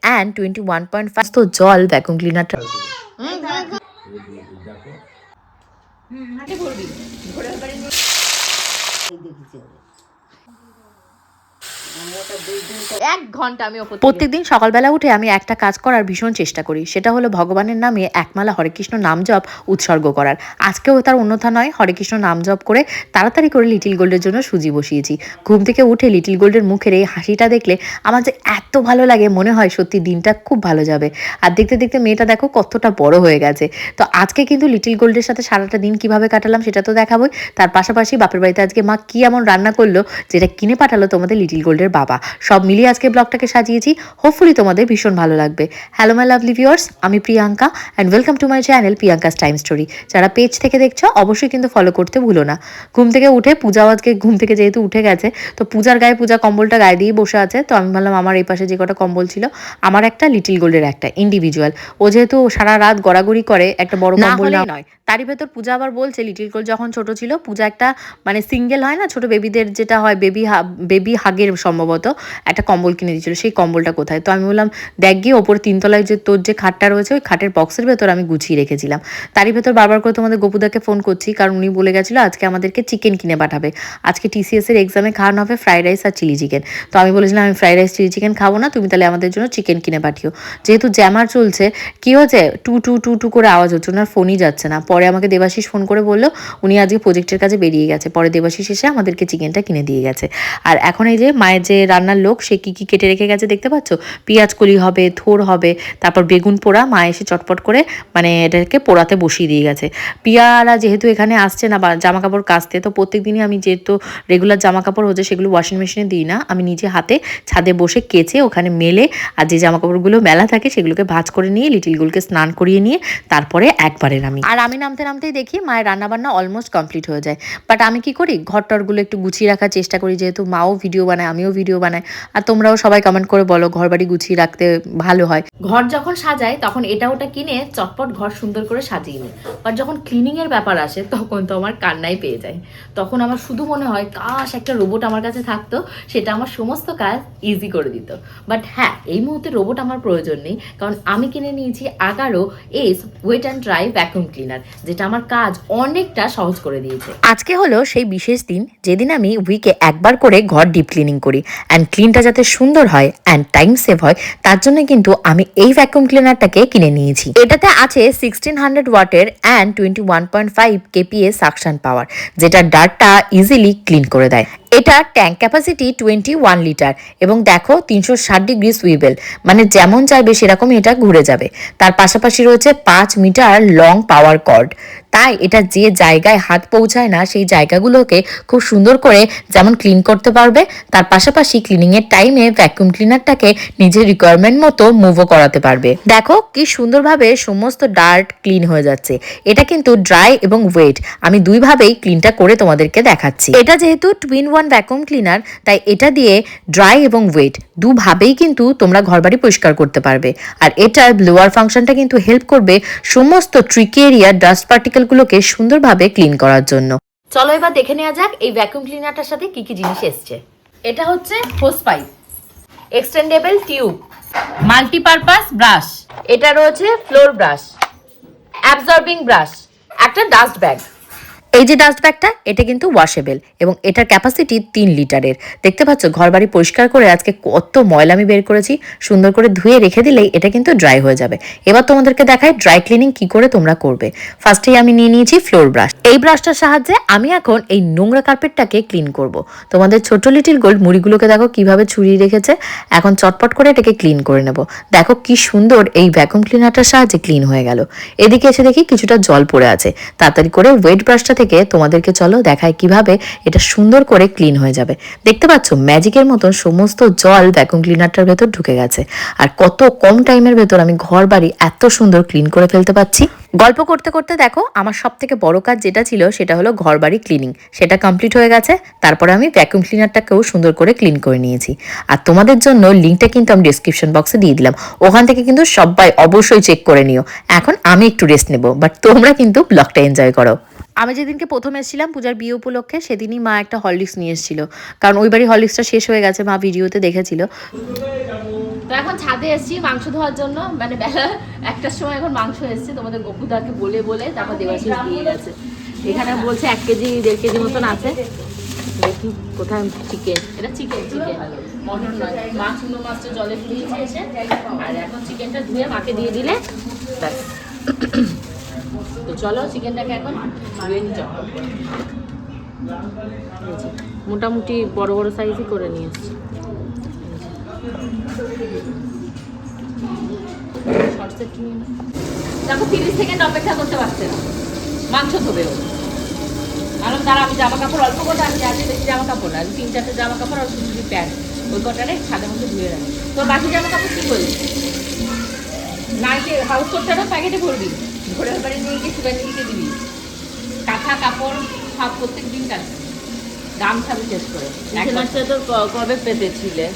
And 21.5 তো জল vacuum ক্লিনারটা প্রত্যেকদিন সকালবেলা উঠে আমি একটা কাজ করার ভীষণ চেষ্টা করি, সেটা হলো ভগবানের নামে একমালা হরে কৃষ্ণ নাম জপ উৎসর্গ করার। আজকেও তার অন্যথা নয়, হরে কৃষ্ণ নাম জপ করে তাড়াতাড়ি করে লিটিল গোল্ডের জন্য সুজি বসিয়েছি। ঘুম থেকে উঠে লিটিল গোল্ডের মুখের এই হাসিটা দেখলে আমার যে এত ভালো লাগে, মনে হয় সত্যি দিনটা খুব ভালো যাবে। আর দেখতে দেখতে মেয়েটা দেখো কতটা বড় হয়ে গেছে। তো আজকে কিন্তু লিটিল গোল্ডের সাথে সারাটা দিন কিভাবে কাটালাম সেটা তো দেখাবোই, তার পাশাপাশি বাপের বাড়িতে আজকে মা কি এমন রান্না করলো যেটা কিনে পাঠালো তোমাদের লিটিল গোল্ডের বাবা, সব মিলিয়ে আজকে ব্লগটাকে সাজিয়েছি। হোপফুলি তোমাদের ভীষণ ভালো লাগবে। হ্যালো মাই লাভলি ভিউয়ার্স, আমি Priyanka and welcome to my channel Priyanka's time story. যারা পেজ থেকে দেখছো অবশ্যই কিন্তু ফলো করতে ভুলো না। ঘুম থেকে উঠে পূজাও আজকে ঘুম থেকে যেহেতু উঠে গেছে, তো পূজার গায়ে পূজা কম্বলটা গায়ে দিয়ে বসে আছে। তো আমি ভাবলাম আমার এই পাশে যে কটা কম্বল ছিল, আমার একটা লিটিল গোল্ডের একটা ইন্ডিভিজুয়াল, ও যেহেতু সারা রাত গড়াগড়ি করে, একটা বড় কম্বল নয়। তারই ভেতর পূজা আবার বলছে লিটিল গোল্ড যখন ছোট ছিল, পূজা একটা মানে সিঙ্গেল হয় না ছোট বেবিদের যেটা হয়, বেবি হাগের সম্ভবত একটা কম্বল কিনে দিয়েছিল, সেই কম্বলটা কোথায়। তো আমি বললাম দেখ গিয়ে ওপর তিনতলায় যে তোর যে খাটটা রয়েছে ওই খাটের বক্সের ভেতর আমি গুছিয়ে রেখেছিলাম। তারই ভেতর বারবার করে তোমাদের গোপুদাকে ফোন করছি, কারণ উনি বলে গেছিলো আজকে আমাদেরকে চিকেন কিনে পাঠাবে। আজকে TCS এর এক্সামে খাওয়ানো হবে ফ্রাইড রাইস আর চিলি চিকেন। তো আমি বলেছিলাম আমি ফ্রাইড রাইস চিলি চিকেন খাবো না, তুমি তাহলে আমাদের জন্য চিকেন কিনে পাঠিও। যেহেতু জ্যামার চলছে, কি হয়েছে টু টু টু টু করে আওয়াজ হচ্ছে, ওনার ফোনই যাচ্ছে না। পরে আমাকে দেবাশিস ফোন করে বললো উনি আজকে প্রজেক্টের কাছে বেরিয়ে গেছে। পরে দেবাশিস এসে আমাদেরকে চিকেনটা কিনে দিয়ে গেছে। আর এখন এই যে মায়ের যে রান্নার লোক, সে কী কী কেটে রেখে গেছে দেখতে পাচ্ছ, পেঁয়াজ কলি হবে, থোর হবে, তারপর বেগুন পোড়া। মা এসে চটপট করে মানে এটাকে পোড়াতে বসিয়ে দিয়ে গেছে। পিয়ারা যেহেতু এখানে আসছে না বা জামা কাপড় কাচতে, তো প্রত্যেক দিনই আমি যেহেতু রেগুলার জামা কাপড় হচ্ছে সেগুলো ওয়াশিং মেশিনে দিই না, আমি নিজে হাতে ছাদে বসে কেচে ওখানে মেলে, আর যে জামা কাপড়গুলো মেলা থাকে সেগুলোকে ভাঁজ করে নিয়ে লিটিল গোলকে স্নান করিয়ে নিয়ে তারপরে একবারে আমি নামতে নামতেই দেখি মায়ের রান্নাবান্না অলমোস্ট কমপ্লিট হয়ে যায়। বাট আমি কি করি, ঘরটরগুলো একটু গুছিয়ে রাখার চেষ্টা করি, যেহেতু মাও ভিডিও বানায় আমিও ভিডিও বানাই, আর তোমরাও সবাই কমেন্ট করে বলো ঘর বাড়ি গুছিয়ে রাখতে ভালো হয়। ঘর যখন সাজাই তখন এটা ওটা কিনে চটপট ঘর সুন্দর করে সাজিয়ে নিই, বাট যখন ক্লিনিং এর ব্যাপার আসে তখন তো আমার কান্নাই পেয়ে যায়। তখন আমার শুধু মনে হয় কাশ একটা রোবট আমার কাছে থাকতো, সেটা আমার সমস্ত কাজ ইজি করে দিত। বাট হ্যাঁ, এই মুহূর্তে রোবট আমার প্রয়োজন নেই, কারণ আমি কিনে নিয়েছি 11S wet and dry vacuum cleaner, যেটা আমার কাজ অনেকটা সহজ করে দিয়েছে। আজকে হলো সেই বিশেষ দিন যেদিন আমি উইকে একবার করে ঘর ডিপ ক্লিনিং করি, অ্যান্ড ক্লিনটা যাতে সুন্দর হয় অ্যান্ড টাইম সেভ হয় তার জন্য কিন্তু আমি এই ভ্যাকুয়াম ক্লিনারটাকে কিনে নিয়েছি। এটাতে আছে 1600 ওয়াটের অ্যান্ড 21.5 kPa সাকশন পাওয়ার, যেটা ডার্টটা ইজিলি ক্লিন করে দেয়। এটা ট্যাঙ্ক ক্যাপাসিটি 21 লিটার এবং দেখো 360 ডিগ্রি সুইবেল, মানে যেমন চাইবে সেরকমই এটা ঘুরে যাবে। তার পাশাপাশি রয়েছে 5 মিটার লং পাওয়ার কর্ড, তাই এটা যে জায়গায় হাত পৌঁছায় না সেই জায়গাগুলোকে খুব সুন্দর করে যেমন ক্লিন করতে পারবে, তার পাশাপাশি ক্লিনিংয়ের টাইমে ভ্যাকুয়াম ক্লিনারটাকে নিজের রিকোয়ারমেন্ট মতো মুভও করাতে পারবে। দেখো কি সুন্দরভাবে সমস্ত ডার্ট ক্লিন হয়ে যাচ্ছে। এটা কিন্তু ড্রাই এবং ওয়েট, আমি দুইভাবেই ক্লিনটা করে তোমাদেরকে দেখাচ্ছি। এটা যেহেতু টুইন ওয়ান ভ্যাকুয়াম ক্লিনার, তাই এটা দিয়ে ড্রাই এবং ওয়েট দুভাবেই কিন্তু তোমরা ঘরবাড়ি পরিষ্কার করতে পারবে। আর এটার ব্লোয়ার ফাংশনটা কিন্তু হেল্প করবে সমস্ত ট্রিকি এরিয়া ডাস্ট পার্টিকেলগুলোকে সুন্দরভাবে ক্লিন করার জন্য। চলো এবার দেখে নেওয়া যাক এই ভ্যাকুয়াম ক্লিনারটার সাথে কি কি জিনিস এসছে। এটা হচ্ছে hose pipe, extendable tube, multipurpose brush, এটা রয়েছে ফ্লোর ব্রাশ, অ্যাবজর্বিং ব্রাশ, একটা ডাস্ট ব্যাগ। এই যে ডাস্ট ব্যাগটা এটা কিন্তু ওয়াশেবল এবং এটার ক্যাপাসিটি 3 লিটারের। দেখতে পাচ্ছ ঘরবাড়ি পরিষ্কার করে আজকে কত ময়লা আমি বের করেছি, সুন্দর করে ধুয়ে রেখে দিলেই এটা কিন্তু ড্রাই হয়ে যাবে। এবার তোমাদেরকে দেখাই ড্রাই ক্লিনিং কি করে তোমরা করবে। ফার্স্টেই আমি নিয়ে নিয়েছি ফ্লোর ব্রাশ। এই ব্রাশটার সাহায্যে আমি এখন এই নোংরা কার্পেটটাকে ক্লিন করব। তোমাদের ছোট লিটিল গোল্ড মুড়িগুলোকে দেখো কিভাবে ছড়িয়ে রেখেছে, এখন চটপট করে এটাকে ক্লিন করে নেব। দেখো কি সুন্দর এই ভ্যাকুয়াম ক্লিনারটার সাহায্যে ক্লিন হয়ে গেল। এদিকে এসে দেখি কিছুটা জল পড়ে আছে, তাড়াতাড়ি করে ওয়েট ব্রাশটা থেকে তোমাদেরকে চলো দেখায় কিভাবে এটা সুন্দর করে ক্লিন হয়ে যাবে। দেখতে পাচ্ছ ম্যাজিকের মতন সমস্ত জল ভ্যাকুয়াম ক্লিনারটার ভেতর ঢুকে গেছে, আর কত কম টাইমের ভেতর আমি ঘর বাড়ি এত সুন্দর ক্লিন করে ফেলতে পারছি। গল্প করতে করতে দেখো আমার সব থেকে বড় কাজ যেটা ছিল সেটা হলো ঘর বাড়ি ক্লিনিং, সেটা কমপ্লিট হয়ে গেছে। তারপরে আমি ভ্যাকুয়াম ক্লিনারটাকেও সুন্দর করে ক্লিন করে নিয়েছি, আর তোমাদের জন্য লিঙ্কটা কিন্তু আমি ডিসক্রিপশন বক্সে দিয়ে দিলাম, ওখান থেকে কিন্তু সবাই অবশ্যই চেক করে নিও। এখন আমি একটু রেস্ট নেব, বাট তোমরা কিন্তু ব্লগটা এনজয় করো। আমি যেদিনকে প্রথম এসেছিলাম পূজার বিয়ে উপলক্ষে, সেদিনই মা একটা হরলিক্স নিয়ে এসেছিল, কারণ ওই বাড়ি হরলিক্সটা শেষ হয়ে গেছে, মা ভিডিওতে দেখেছিল। তো তো এখন ছাদে এসেছি মাংস ধোয়ার জন্য, মানে বেলা 1টার সময় এখন মাংস এসেছে, তোমাদের গপুদাকে বলে বলে তারপর দেবাশিস দিয়ে গেছে। এখানে বলছে 1 কেজি 1.5 কেজি মতন আছে। দেখি কোথায় চিকেন, এটা চিকেন মটন নয়। মা চুনো মাছটা জলে ফুটিয়েছে এসে, আর এখন চিকেনটা ধুয়ে মাকে দিয়ে দিলে ব্যাস। তো চলো চিকেনটাকে এখন ধুয়ে নিই চটপট করে। মোটামুটি বড় বড় সাইজই করে নিয়ে এসছি। দেখো 30 সেকেন্ড অপেক্ষা করতে পারছে না, মাংস ধোবে ও। কারণ তারা আমি জামা কাপড় অল্প কটা, আমি আজকে বেশি জামা কাপড় না, 3-4টে জামা কাপড় আর কিছু প্যান্ট, ওই কটারে ছাদের মধ্যে ধুয়ে রাখি। তোর বাকি জামা কাপড় কি করবি? নাইটে হাউস কোটটারও প্যাকেটে ভরবি, ভরে বাড়ি নিয়ে গিয়ে সুগান্ধিকে দিবি। কাঁথা কাপড় সব প্রত্যেক দিন কাছে গামছা শেষ করে। মাছটা তো কবে পেতেছিলে?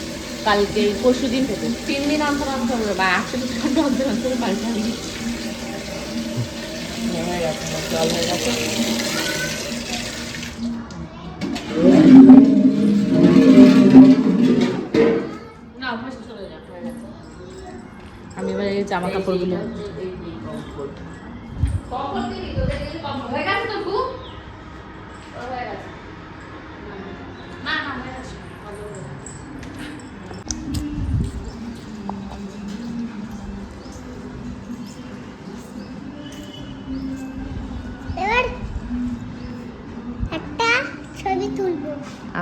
কালকে পরশু দিন পেতে। 3 দিন অন্তর অন্তর বা 8 ঘন্টা অন্তর অন্তর পাল্টাবি। হয়ে গেছে, জল হয়ে গেছে। আমি এবার এই জামা কাপড়গুলো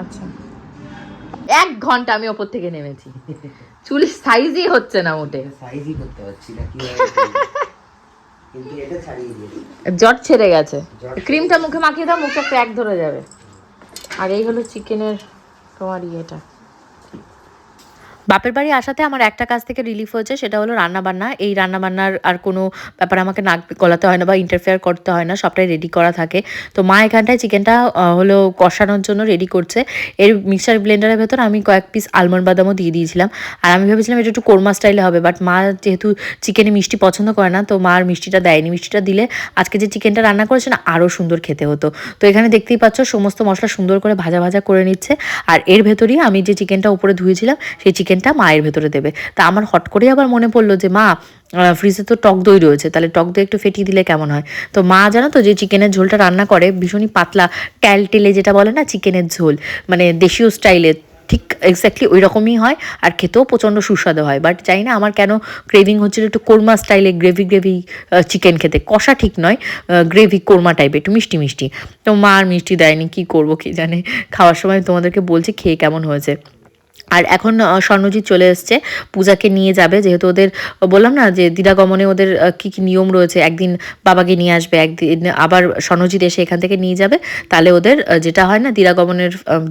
আচ্ছা। 1 ঘন্টা আমি ওপর থেকে নেমেছি, চুলের সাইজই হচ্ছে না, মোটে সাইজই করতে পারছি না কি কিন্তু এটা ছাড়িয়ে দিয়েছি। জট ছেড়ে গেছে। ক্রিমটা মুখে মাখিয়ে দাও, মুখে ক্র্যাক ধরে যাবে। আর এই হলো চিকেনের তোমার ইয়েটা। বাপের বাড়ি আসাতে আমার একটা কাজ থেকে রিলিফ হয়েছে, সেটা হলো রান্নাবান্না। এই রান্নাবান্নার আর কোনো ব্যাপারে আমাকে নাক গলাতে হয় না বা ইন্টারফেয়ার করতে হয় না, সবটাই রেডি করা থাকে। তো মা এখানটায় চিকেনটা হলো কষানোর জন্য রেডি করছে। এর মিক্সার ব্লেন্ডারের ভেতর আমি কয়েক পিস আলমন্ড বাদামও দিয়ে দিয়েছিলাম। আর আমি ভেবেছিলাম এটা একটু কোরমা স্টাইলে হবে, বাট মা যেহেতু চিকেনে মিষ্টি পছন্দ করে না, তো মা আর মিষ্টিটা দেয়নি। মিষ্টিটা দিলে আজকে যে চিকেনটা রান্না করেছে না, আরও সুন্দর খেতে হতো। তো এখানে দেখতেই পাচ্ছ সমস্ত মশলা সুন্দর করে ভাজা ভাজা করে নিচ্ছে। আর এর ভেতরেই আমি যে চিকেনটা উপরে ধুয়েছিলাম, সেই চিকেনটা মায়ের ভেতরে দেবে। তা আমার হট করে আবার মনে পড়লো যে মা ফ্রিজে তো টক দই রয়েছে, তাহলে টক দই একটু ফেটিয়ে দিলে কেমন হয়। তো মা জানো তো যে চিকেনের ঝোলটা রান্না করে ভীষণই পাতলা, ট্যালটেলে যেটা বলে না চিকেনের ঝোল, মানে দেশীয় স্টাইলে, ঠিক এক্স্যাক্টলি ওই রকমই হয়। আর খেতেও প্রচণ্ড সুস্বাদু হয়। বাট জানি না আমার কেন ক্রেভিং হচ্ছিল একটু কোরমা স্টাইলে গ্রেভি চিকেন খেতে। কষা ঠিক নয়, গ্রেভি কোরমা টাইপের, একটু মিষ্টি মিষ্টি। তো মা আর মিষ্টি দেয়নি, কী করবো কি জানে। খাওয়ার সময় তোমাদেরকে বলছি খেয়ে কেমন হয়েছে। আর এখন স্বর্ণজিৎ চলে এসছে, পূজাকে নিয়ে যাবে, যেহেতু ওদের বললাম না যে দিরাগমনে ওদের কী কী নিয়ম রয়েছে। একদিন বাবাকে নিয়ে আসবে, একদিন আবার স্বর্ণজিৎ এসে এখান থেকে নিয়ে যাবে। তাহলে ওদের যেটা হয় না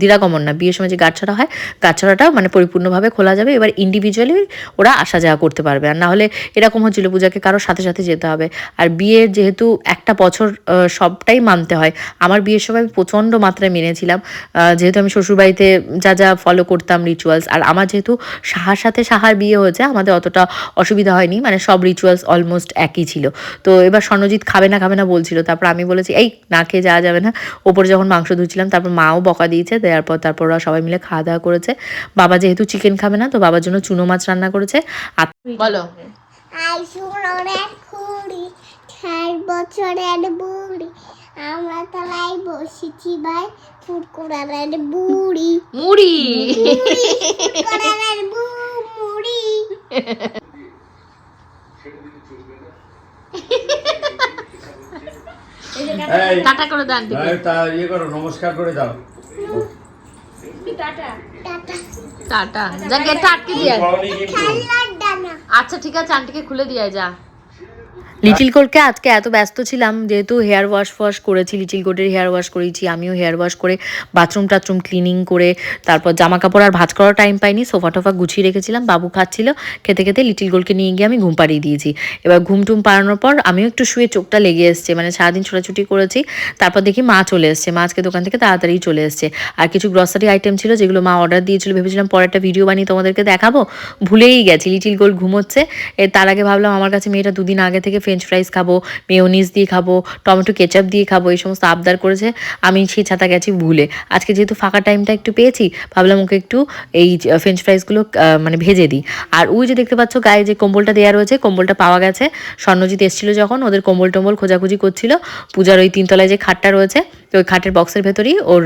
দিরাগমন না, বিয়ের সময় যে গাঁটছড়া হয়, গাঁটছড়াটা মানে পরিপূর্ণভাবে খোলা যাবে। এবার ইন্ডিভিজুয়ালি ওরা আসা যাওয়া করতে পারবে। আর নাহলে এরকম হচ্ছিলো পূজাকে কারোর সাথে সাথে যেতে হবে। আর বিয়ের যেহেতু একটা বছর সবটাই মানতে হয়, আমার বিয়ের সময় আমি প্রচণ্ড মাত্রায় মেনেছিলাম, যেহেতু আমি শ্বশুরবাড়িতে যা যা ফলো করতাম রিচুয়ালস। আর আমার যেহেতু সাহার সাথে সাহার বিয়ে হয়েছে, আমাদের অতটা অসুবিধা হয়নি, মানে সব রিচুয়ালস অলমোস্ট একই ছিল। তো এবার স্বর্ণজিৎ খাবে না বলছিল, তারপর আমি বলেছি এই না খেয়ে যাওয়া যাবে না। ওপরে যখন মাংস ধুচ্ছিলাম, তারপর মাও বকা দিয়েছে, দেওয়ার পর তারপর ওরা সবাই মিলে খাওয়া দাওয়া করেছে। বাবা যেহেতু চিকেন খাবে না, তো বাবার জন্য চুনো মাছ রান্না করেছে। আর বলো আমরা তলায় বসেছি ভাই, ফুটকুড়ার বুড়ি মুড়ি মুড়ি। টাটা করে দাও, ইয়ে করো, নমস্কার করে দাও। টাটা টাটা, যা গেটটা আটকে দিয়ে। আচ্ছা ঠিক আছে, আন্টিকে খুলে দিয়ে যা। লিটিল কোটকে আজকে এত ব্যস্ত ছিলাম, যেহেতু হেয়ার ওয়াশ করেছি, লিটিল কোটের হেয়ার ওয়াশ করেছি, আমিও হেয়ার ওয়াশ করে বাথরুম টাথরুম ক্লিনিং করে তারপর জামা কাপড় আর ভাঁজ করার টাইম পাইনি। সোফা টোফা গুছিয়ে রেখেছিলাম, বাবু খাচ্ছিল, খেতে খেতে লিটিল কোটকে নিয়ে গিয়ে আমি ঘুম পাড়িয়ে দিয়েছি। এবার ঘুম টুম পাড়ানোর পর আমিও একটু শুয়ে চোখটা লেগে এসছে, মানে সারাদিন ছোটাছুটি করেছি। তারপর দেখি মা চলে এসছে, মা আজকে দোকান থেকে তাড়াতাড়ি চলে এসছে। আর কিছু গ্রসারি আইটেম ছিল যেগুলো মা অর্ডার দিয়েছিল, ভেবেছিলাম পরে একটা ভিডিও বানিয়ে তোমাদেরকে দেখাবো, ভুলেই গেছি। লিটিল গোল্ড ঘুমোচ্ছে, তার আগে ভাবলাম আমার কাছে মেয়েটা 2 দিন আগে থেকে ফ্রেঞ্চ ফ্রাইজ খাবো, মেয়োনিজ দিয়ে খাবো, টমেটো কেচাপ দিয়ে খাবো, এই সমস্ত আবদার করেছে। আমি সেই ছাতা গেছি ভুলে। আজকে যেহেতু ফাঁকা টাইমটা একটু পেয়েছি, ভাবলাম ওকে একটু এই ফ্রেঞ্চ ফ্রাইজগুলো মানে ভেজে দিই। আর ওই যে দেখতে পাচ্ছ গায়ে যে কম্বলটা দেওয়া রয়েছে, কম্বলটা পাওয়া গেছে। স্বর্ণজিৎ এসেছিল যখন, ওদের কম্বল টম্বল খোঁজাখুঁজি করছিল। পূজার ওই 3 তলায় যে খাটটা রয়েছে, তো ওই খাটের বক্সের ভেতরেই ওর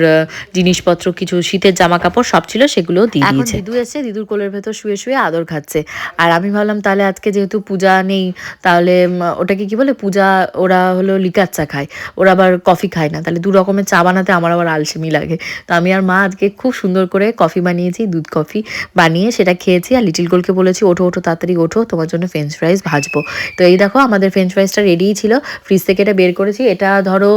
জিনিসপত্র, কিছু শীতের জামা কাপড় সব ছিল, সেগুলো দিয়ে দিয়েছে। দিদু এসছে, দিদুর কোলের ভেতর শুয়ে শুয়ে আদর খাচ্ছে। আর আমি ভাবলাম তাহলে আজকে যেহেতু পূজা নেই, তাহলে ওটাকে কি বলে, পূজা ওরা হলো লিকার চা খায়, ওরা আবার কফি খায় না, তাহলে 2 রকমের চা বানাতে আমার আবার আলসেমি লাগে। তো আমি আর মা আজকে খুব সুন্দর করে কফি বানিয়েছি, দুধ কফি বানিয়ে সেটা খেয়েছি। আর লিটিল গোলকে বলেছি ওঠো ওঠো তাড়াতাড়ি ওঠো, তোমার জন্য ফ্রেঞ্চ ফ্রাইজ ভাজবো। তো এই দেখো আমাদের ফ্রেঞ্চ ফ্রাইজটা রেডিই ছিল, ফ্রিজ থেকে এটা বের করেছি। এটা ধরো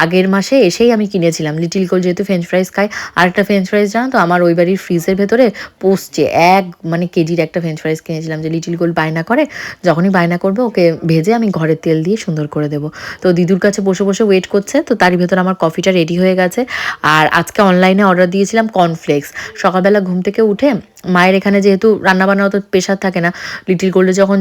আগের মাসে এসেই আমি কিনেছিলাম। লিটিল গোল যেহেতু ফ্রেঞ্চ ফ্রাইজ খায়, আর একটা ফ্রেঞ্চ ফ্রাইজ জানো তো আমার ওই বাড়ির ফ্রিজের ভেতরে পচছে, মানে কেজির একটা ফ্রেঞ্চ ফ্রাইজ কিনেছিলাম, যে লিটিল গোল বায়না করে, যখনই বায়না করবে ওকে ভেজে আমি ঘরের তেল দিয়ে সুন্দর করে দেবো। তো দিদুর কাছে বসে বসে ওয়েট করছে, তো তারই ভেতর আমার কফিটা রেডি হয়ে গেছে। আর আজকে অনলাইনে অর্ডার দিয়েছিলাম কর্নফ্লেক্স। সকালবেলা ঘুম থেকে উঠে মায়ের এখানে যেহেতু রান্নাবান্না অত প্রেশার থাকে না, লিটিল গোল্ডে যখন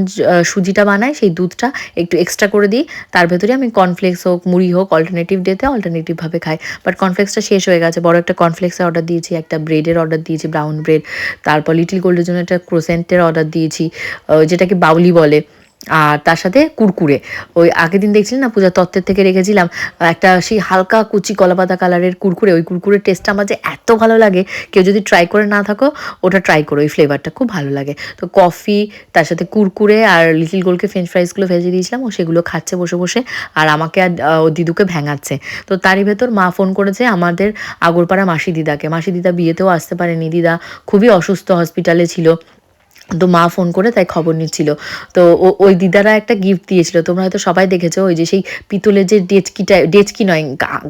সুজিটা বানায় সেই দুধটা একটু এক্সট্রা করে দিই, তার ভেতরে আমি কর্নফ্লেক্স হোক মুড়ি হোক অল্টারনেটিভ ডেতে অল্টারনেটিভভাবে খাই। বাট কর্নফ্লেক্সটা শেষ হয়ে গেছে, বড় একটা কর্নফ্লেক্সের অর্ডার দিয়েছি, একটা ব্রেডের অর্ডার দিয়েছি, ব্রাউন ব্রেড। তারপর লিটিল গোল্ডের জন্য একটা ক্রোসেন্টের অর্ডার দিয়েছি, যেটাকে বাউলি বলে। আর তার সাথে কুরকুরে, ওই আগের দিন দেখছিলেন না পূজা তত্ত্বের থেকে রেখেছিলাম একটা সেই হালকা কুচি কলাপাতা কালারের কুরকুরে, ওই কুরকুরের টেস্টটা আমার যে এত ভালো লাগে, কেউ যদি ট্রাই করে না থাকো ওটা ট্রাই করো, ওই ফ্লেভারটা খুব ভালো লাগে। তো কফি, তার সাথে কুরকুরে, আর লিটিল গোলকে ফ্রেঞ্চ ফ্রাইজগুলো ভেজে দিয়েছিলাম, ও সেগুলো খাচ্ছে বসে বসে, আর আমাকে আর ও দিদুকে ভেঙাচ্ছে। তো তারই ভেতর মা ফোন করেছে আমাদের আগরপাড়া মাসি দিদাকে। মাসি দিদা বিয়েতেও আসতে পারেনি, দিদা খুবই অসুস্থ, হসপিটালে ছিল। তো মা ফোন করে তাই খবর নিচ্ছিল। তো ওই দিদারা একটা গিফট দিয়েছিল, তোমরা হয়তো সবাই দেখেছো, ওই যে সেই পিতলের যে ডেচকি নয়,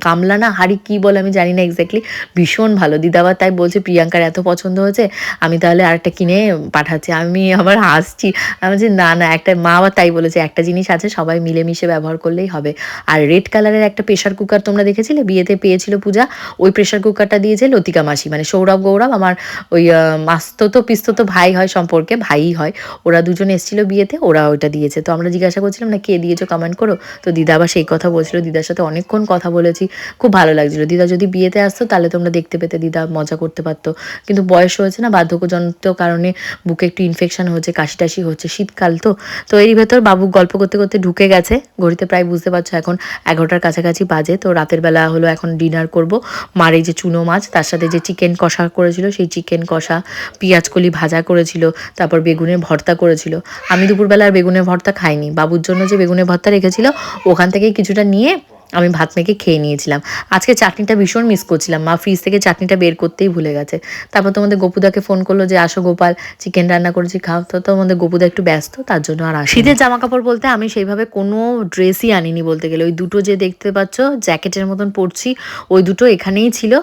গামলা না হাঁড়ি কী বলে আমি জানি না এক্স্যাক্টলি, ভীষণ ভালো। দিদা আবার তাই বলছে প্রিয়াঙ্কার এত পছন্দ হয়েছে, আমি তাহলে আরেকটা কিনে পাঠাচ্ছি। আমি আবার হাসছি, আমি বলছি না না, একটা, মা আবার তাই বলেছে একটা জিনিস আছে সবাই মিলেমিশে ব্যবহার করলেই হবে। আর রেড কালারের একটা প্রেশার কুকার তোমরা দেখেছিলে, বিয়েতে পেয়েছিল পূজা, ওই প্রেশার কুকারটা দিয়েছে লতিকা মাসি, মানে সৌরভ গৌরব আমার ওই মাস্ততো পিস্ততো ভাই হয়, সম্পর্কে ভাই হয়, ওরা দুজন এসেছিল বিয়েতে, ওরা ওইটা দিয়েছে। তো আমরা জিজ্ঞাসা করছিলাম না কে দিয়েছো কমেন্ট করো, তো দিদা আবার সেই কথা বলছিল। দিদার সাথে অনেকক্ষণ কথা বলেছি, খুব ভালো লাগছিল। দিদা যদি বিয়েতে আসতো তাহলে তোমরা দেখতে পেতে, দিদা মজা করতে পারতো, কিন্তু বয়স হয়েছে না, বার্ধক্যজনিত কারণে বুকে একটু ইনফেকশন হচ্ছে, কাশি টাশি হচ্ছে, শীতকাল তো। তো এরই ভেতর বাবু গল্প করতে করতে ঢুকে গেছে, ঘড়িতে প্রায় বুঝতে পারছো এখন 11টার কাছাকাছি বাজে। তো রাতের বেলা হলো এখন ডিনার করব। মার এই যে চুনো মাছ, তার সাথে যে চিকেন কষা করেছিল, সেই চিকেন কষা, পেঁয়াজকলি ভাজা করেছিল, তারপর বেগুনের ভর্তা করেছিল। আমি দুপুরবেলা আর বেগুনের ভর্তা খাইনি, বাবুর জন্য যে বেগুনের ভর্তা রেখেছিল ওখান থেকেই কিছুটা নিয়ে আমি ভাত মেখে খেয়ে নিয়েছিলাম। আজকে চাটনিটা ভীষণ মিস করছিলাম, মা ফ্রিজ থেকে চাটনিটা বের করতেই ভুলে গেছে। তারপর তোমাদের গোপুদাকে ফোন করলো যে আসো গোপাল, চিকেন রান্না করেছি খাও। তো তোমাদের গোপুদা একটু ব্যস্ত, তার জন্য আর আসে। শীতের জামা কাপড় বলতে আমি সেইভাবে কোনো ড্রেসই আনিনি বলতে গেলে, ওই দুটো যে দেখতে পাচ্ছ জ্যাকেটের মতন পরছি, ওই দুটো এখানেই ছিল।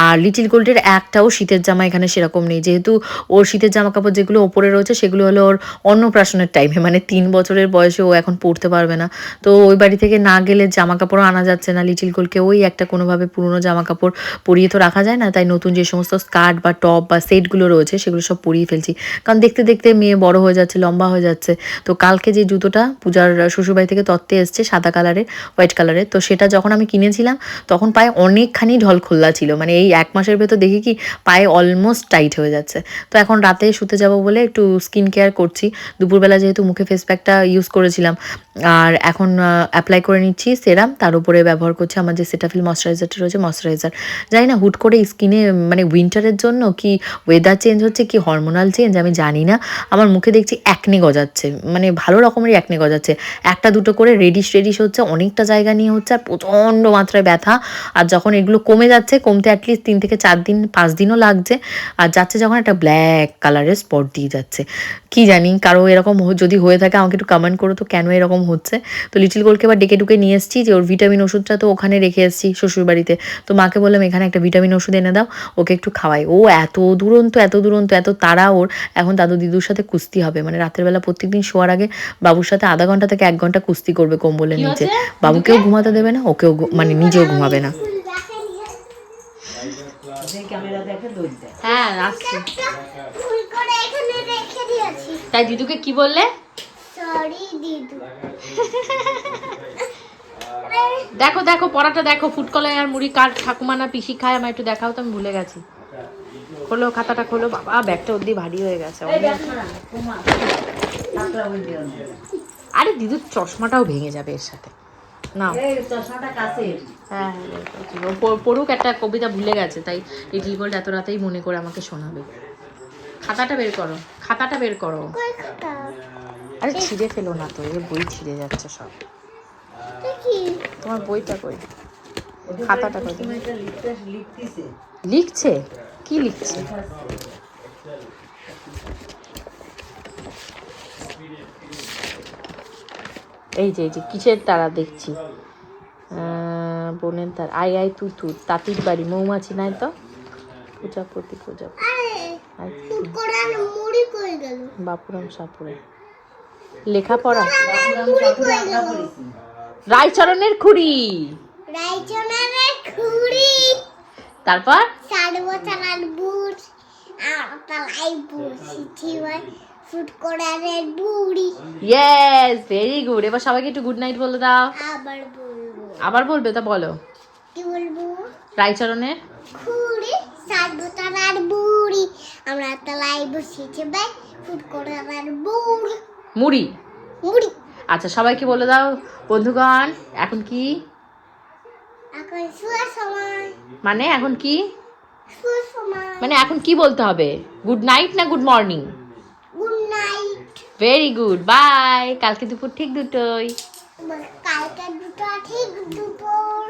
আর লিটিল গোল্ডের একটাও শীতের জামা এখানে সেরকম নেই, যেহেতু ওর শীতের জামা কাপড় যেগুলো ওপরে রয়েছে সেগুলো হলো ওর অন্নপ্রাশনের টাইমে, মানে 3 বছরের বয়সে ও এখন পরতে পারবে না। তো ওই বাড়ি থেকে না গেলে জামা কাপড় আনা যাচ্ছে না লিটিল গোলকে, ওই একটা কোনোভাবে পুরনো জামা কাপড় পরিয়ে তো রাখা যায় না, তাই নতুন যে সমস্ত স্কার্ট বা টপ বা সেটগুলো রয়েছে সেগুলো সব পরিয়ে ফেলছি, কারণ দেখতে দেখতে মেয়ে বড় হয়ে যাচ্ছে, লম্বা হয়ে যাচ্ছে। তো কালকে যে জুতোটা পূজার শ্বশুরবাড়ি থেকে তত্ত্বে এসছে সাদা কালারের, হোয়াইট কালারের, তো সেটা যখন আমি কিনেছিলাম তখন পায়ে অনেকখানি ঢল খোলা ছিল, মানে এই 1 মাসের ভেতর দেখি কি পায়ে অলমোস্ট টাইট হয়ে যাচ্ছে। তো এখন রাতে শুতে যাব বলে একটু স্কিন কেয়ার করছি। দুপুরবেলা যেহেতু মুখে ফেস প্যাকটা ইউজ করেছিলাম, আর এখন অ্যাপ্লাই করে নিচ্ছি সেরাম, তার উপরে ব্যবহার করছি আমার যে সেটাফিল ময়শ্চারাইজারটা রয়েছে, ময়শ্চারাইজার। জানি না হুট করে স্কিনে, মানে উইন্টারের জন্য কি ওয়েদার চেঞ্জ হচ্ছে কি হরমোনাল চেঞ্জ আমি জানি না, আমার মুখে দেখছি একনে গজাচ্ছে, মানে ভালো রকমেরই একনে গজাচ্ছে, একটা দুটো করে রেডিশ হচ্ছে, অনেকটা জায়গা নিয়ে হচ্ছে, আর প্রচণ্ড মাত্রায় ব্যথা। আর যখন এগুলো কমে যাচ্ছে, কমতে অ্যাটলিস্ট 3 থেকে 4 দিন 5 দিনও লাগছে, আর যাচ্ছে যখন একটা ব্ল্যাক কালারের স্পট দিয়ে যাচ্ছে। কি জানি কারো এরকম যদি হয়ে থাকে আমাকে একটু কমেন্ট করো তো কেন এরকম হচ্ছে। তো লিটিল গোলকে এবার ডেকে ডুকে নিয়ে এসেছি, যে ওর ভিটামিন ওষুধটা তো ওখানে রেখে এসেছি শ্বশুরবাড়িতে, তো মাকে বললাম এখানে একটা ভিটামিন ওষুধ এনে দাও, ওকে একটু খাওয়াই। ও এত দুরন্ত এত তাড়া ওর, এখন দাদু দিদুর সাথে কুস্তি হবে, মানে রাতের বেলা প্রত্যেকদিন শোয়ার আগে বাবুর সাথে আধা ঘন্টা থেকে 1 ঘন্টা কুস্তি করবে কম্বলের নিচে, বাবুকেও ঘুমাতে দেবে না, ওকেও মানে নিজেও ঘুমাবে না। হ্যাঁ আসছি। তাই দিদুকে কি বললে? সরি দিদু। দেখো দেখো পরাটা দেখো, ফুটকলাই আর মুড়ি কার ঠাকুমা না পিসি খায়, আমার একটু দেখাও তো, আমি ভুলে গেছি। খোলো খাতাটা খোলো, বাবা ব্যাগটা অব্দি ভারী হয়ে গেছে। আরে দিদুর চশমাটাও ভেঙে যাবে এর সাথে। না হ্যাঁ পড়ুক, একটা কবিতা ভুলে গেছে, তাই লিটল গোল্ড এত রাতেই মনে করে আমাকে শোনাবে। খাতাটা বের করো, খাতাটা বের করো। কই খাতা? আরে ছিঁড়ে ফেলো না তো, এর বই ছিঁড়ে যাচ্ছে সব। এটা কি? তোমার বইটা কই? খাতাটা কই? লিখছে? কি লিখছে? এই যে কিসের তারা দেখছি, বোনের তার, আই আই তু তু, তাঁতির বাড়ি, মৌমাছি নাই তো, প্রজাপতি প্রজাপতি, আরে ফুটকড়ার মুড়ি কই গেল? বাপুরাম সাপুরে, লেখাপড়া, মুড়ি কই গেল? রায়চরণের খুড়ি, রাইচনের খুড়ি, তারপর 4 বছরের বুট আর তালাই বসেছি ভাই ফুটকড়ার বুড়ি। Yes very good. এবার সবাইকে একটু গুড নাইট বলে দাও। আবার বলবো। আবার বলবে? তা বলো। কি বলবো? রায়চরণের খুড়ি 4 বছরের বুড়ি, আমরা তালাই বসেছি ভাই ফুটকড়ার বুড়ি। মুড়ি। মুড়ি। আচ্ছা সবাইকে বলে দাও বন্ধুগণ, এখন কি এখন শোয়ার সময়। মানে এখন কি শোয়ার সময়। মানে এখন কি বলতে হবে? গুড নাইট না good morning? Good night. Very good, bye. কালকে দুপুর ঠিক দুটোই। কালকে দুটো ঠিক দুপুর।